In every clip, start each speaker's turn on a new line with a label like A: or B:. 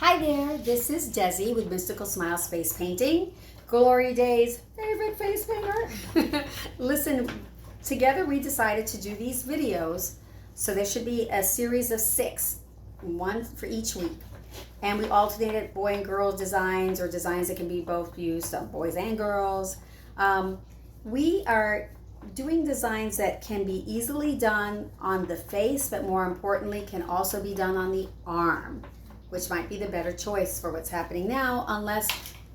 A: Hi there, this is Desi with Mystical Smiles Face Painting, Glory Days' favorite face painter. Listen, together we decided to do these videos, so there should be a series of 6, one for each week. And we alternated boy and girl designs, or designs that can be both used on boys and girls. We are doing designs that can be easily done on the face, but more importantly can also be done on the arm, which might be the better choice for what's happening now, unless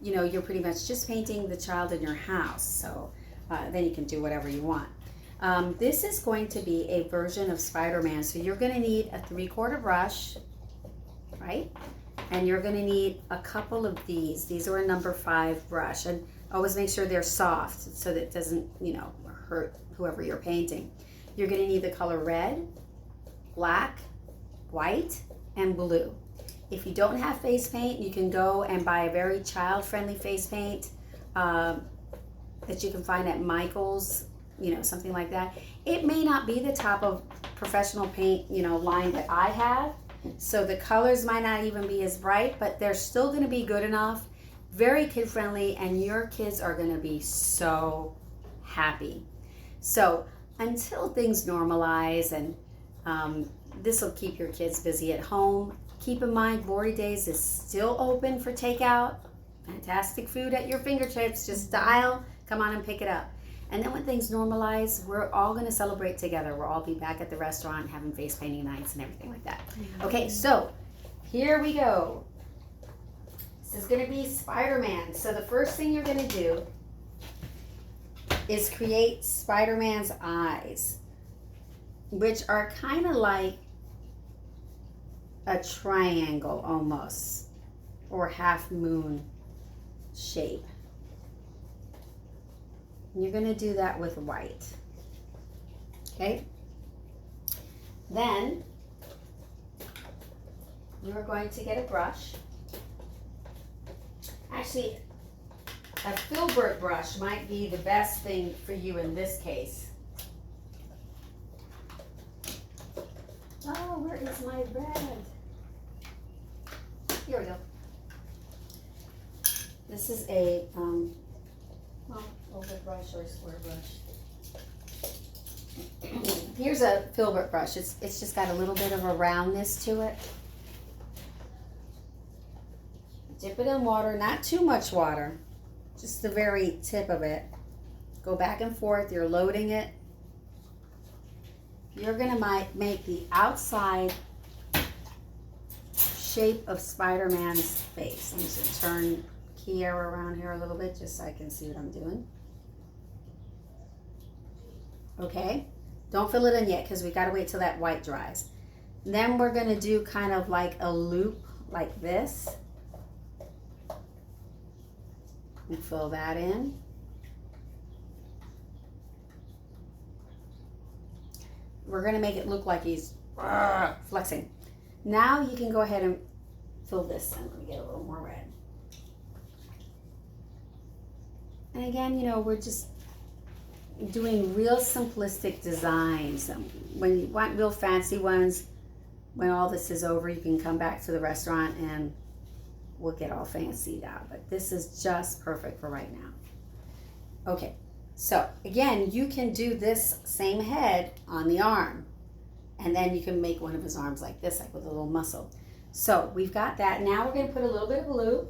A: you're pretty much just painting the child in your house. So then you can do whatever you want. This is going to be a version of Spider-Man. So you're going to need a 3/4 brush, right? And you're going to need a couple of these. These are a number 5 brush, and always make sure they're soft so that it doesn't hurt whoever you're painting. You're going to need the color red, black, white, and blue. If you don't have face paint, you can go and buy a very child-friendly face paint that you can find at Michael's, something like that. It may not be the top of professional paint, line that I have, so the colors might not even be as bright, but they're still going to be good enough, very kid-friendly, and your kids are going to be so happy. So until things normalize, and this will keep your kids busy at home. Keep in mind, Glory Days is still open for takeout. Fantastic food at your fingertips. Just dial, come on and pick it up. And then when things normalize, we're all going to celebrate together. We'll all be back at the restaurant having face painting nights and everything like that. Okay, so here we go. This is going to be Spider-Man. So the first thing you're going to do is create Spider-Man's eyes, which are kind of like a triangle almost, or half moon shape. And you're going to do that with white. Okay? Then you're going to get a brush. Actually, a filbert brush might be the best thing for you in this case. Oh, where is my red? Here we go. This is a oval brush or a square brush. Here's a filbert brush. It's just got a little bit of a roundness to it. Dip it in water, not too much water, just the very tip of it. Go back and forth. You're loading it. You're gonna make the outside shape of Spider-Man's face. I'm just gonna turn Kiara around here a little bit just so I can see what I'm doing. Okay, don't fill it in yet because we gotta wait till that white dries. Then we're gonna do kind of like a loop like this. And fill that in. We're gonna make it look like he's flexing. Now you can go ahead and fill this in. Let me get a little more red. And again, we're just doing real simplistic designs. When you want real fancy ones, when all this is over, you can come back to the restaurant and we'll get all fancied out. But this is just perfect for right now. Okay, so again, you can do this same head on the arm. And then you can make one of his arms like this, like with a little muscle. So we've got that. Now we're going to put a little bit of blue.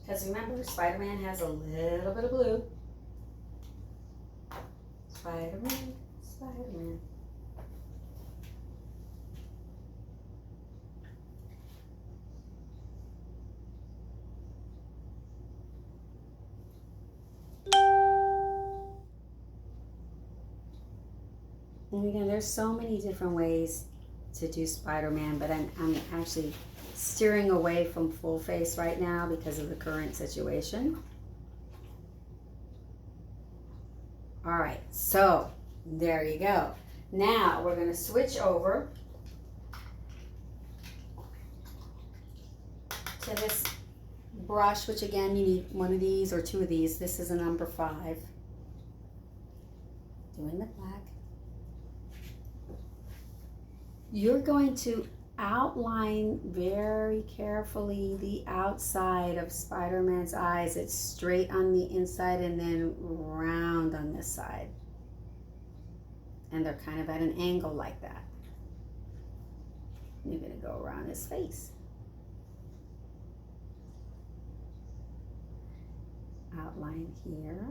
A: Because remember, Spider-Man has a little bit of blue. Spider-Man, Spider-Man. And again, there's so many different ways to do Spider-Man, but I'm actually steering away from full face right now because of the current situation. All right, so there you go. Now we're going to switch over to this brush, which again, you need one of these or 2 of these. This is a number 5. Doing the black. You're going to outline very carefully the outside of Spider-Man's eyes. It's straight on the inside and then round on this side. And they're kind of at an angle like that. You're going to go around his face. Outline here.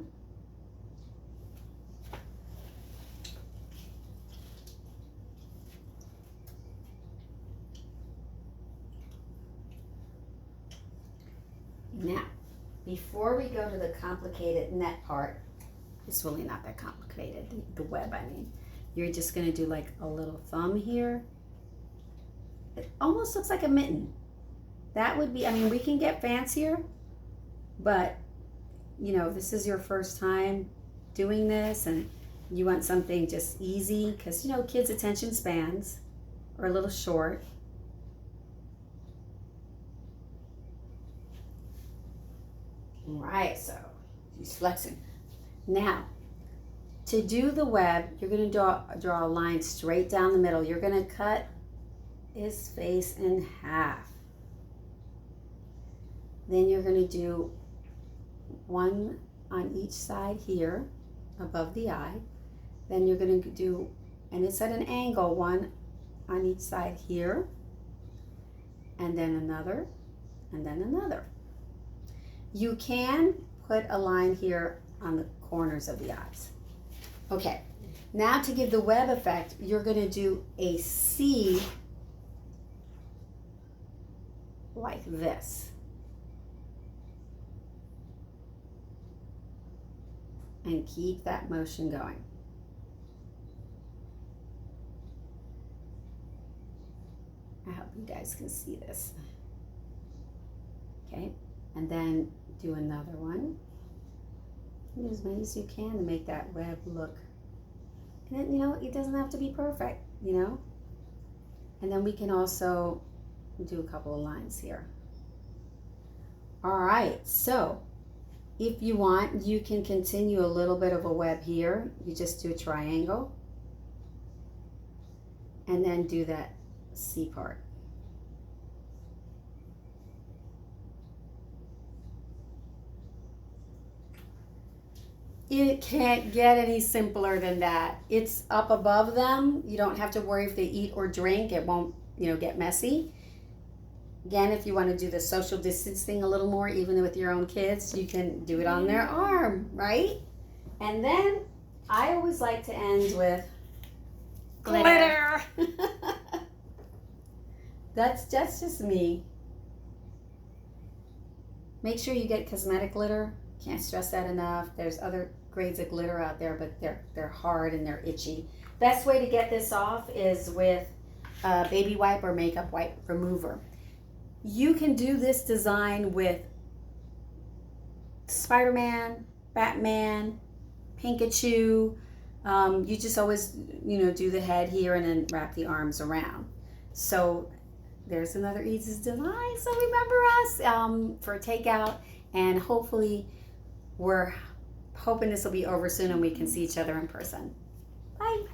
A: Now, before we go to the complicated net part, it's really not that complicated, the web I mean. You're just going to do like a little thumb here. It almost looks like a mitten. That would be, I mean, we can get fancier, but you know, this is your first time doing this and you want something just easy because, you know, kids' attention spans are a little short. Right, so he's flexing. Now, to do the web, you're going to draw a line straight down the middle. You're going to cut his face in half. Then you're going to do one on each side here above the eye. Then you're going to do, and it's at an angle, one on each side here, and then another, and then another. You can put a line here on the corners of the eyes. Okay, now to give the web effect, you're going to do a C like this. And keep that motion going. I hope you guys can see this. Okay, and then do another one. Do as many as you can to make that web look. And then, you know, it doesn't have to be perfect, you know. And then we can also do a couple of lines here. All right, so if you want, you can continue a little bit of a web here. You just do a triangle and then do that C part. It can't get any simpler than that. It's up above them. You don't have to worry if they eat or drink. It won't, you know, get messy. Again, if you want to do the social distancing a little more, even with your own kids, you can do it on their arm, right? And then I always like to end with glitter. That's just me. Make sure you get cosmetic glitter. Can't stress that enough. There's other grades of glitter out there, but they're hard and they're itchy. Best way to get this off is with a baby wipe or makeup wipe remover. You can do this design with Spider-Man, Batman, Pikachu. You just always, you know, do the head here and then wrap the arms around. So there's another easy design. So remember us for takeout, and hopefully we're hoping this will be over soon and we can see each other in person. Bye.